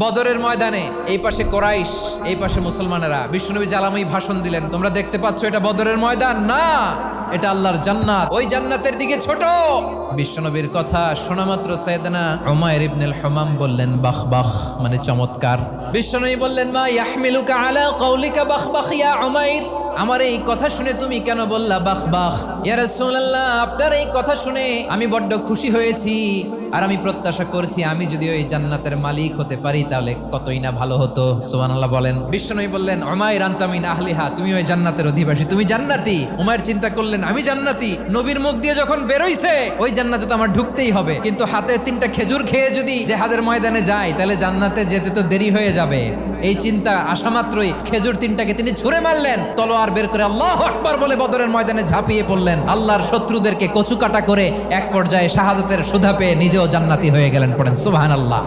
বদরের ময়দানে এই পাশে কোরাইশ, এই পাশে মুসলমানেরা। বিশ্বনবী জালাময়ী ভাষণ দিলেন, তোমরা দেখতে পাচ্ছ এটা বদরের ময়দান না, এটা আল্লাহর জান্নাত, ওই জান্নাতের দিকে ছোট। বিশ্বনবীর কথা শোনা মাত্র সাইয়েদনা উমাইর ইবনুল হুমাম বললেন বাখ বাখ, মানে চমৎকার। বিশ্বনবী বললেন মা ইয়াহমিলুকা আলা কওলিকা বাখ বাখ ইয়া উমাইর, আমার এই কথা শুনে তুমি কেন বললা বাখ বাখ? ইয়া রাসূলুল্লাহ, আপনার এই কথা শুনে আমি বড্ড খুশি হয়েছি, আর আমি প্রত্যাশা করছি আমি যদি ওই জান্নাতের মালিক হতে পারি তাহলে কতই না ভালো হতো। সুবহানাল্লাহ বলেন। বিশ্বনবী বললেন উমাইর আনতা মিন আহলিহা, তুমি ওই জান্নাতের অধিবাসী, তুমি জান্নাতি। উমাইর চিন্তা করলেন আমি জান্নাতি, নবীর মুখ দিয়ে যখন বেরোইছে ওই জান্নাতে তো আমার ঢুকতেই হবে, কিন্তু হাতে 3টা খেজুর খেয়ে যদি জিহাদের ময়দানে যাই তাহলে জান্নাতে যেতে তো দেরি হয়ে যাবে। এই চিন্তা আসা মাত্রই খেজুর 3টাকে তিনি ছুঁড়ে মারলেন, তলোয়ার বের করে আল্লাহু আকবার বলে বদরের ময়দানে ঝাঁপিয়ে পড়লেন। আল্লাহর শত্রুদেরকে কচুকাটা করে এক পর্যায়ে শাহাদাতের সুধা পেয়ে নিজেও জান্নাতি হয়ে গেলেন। পড়েন সুবহানাল্লাহ।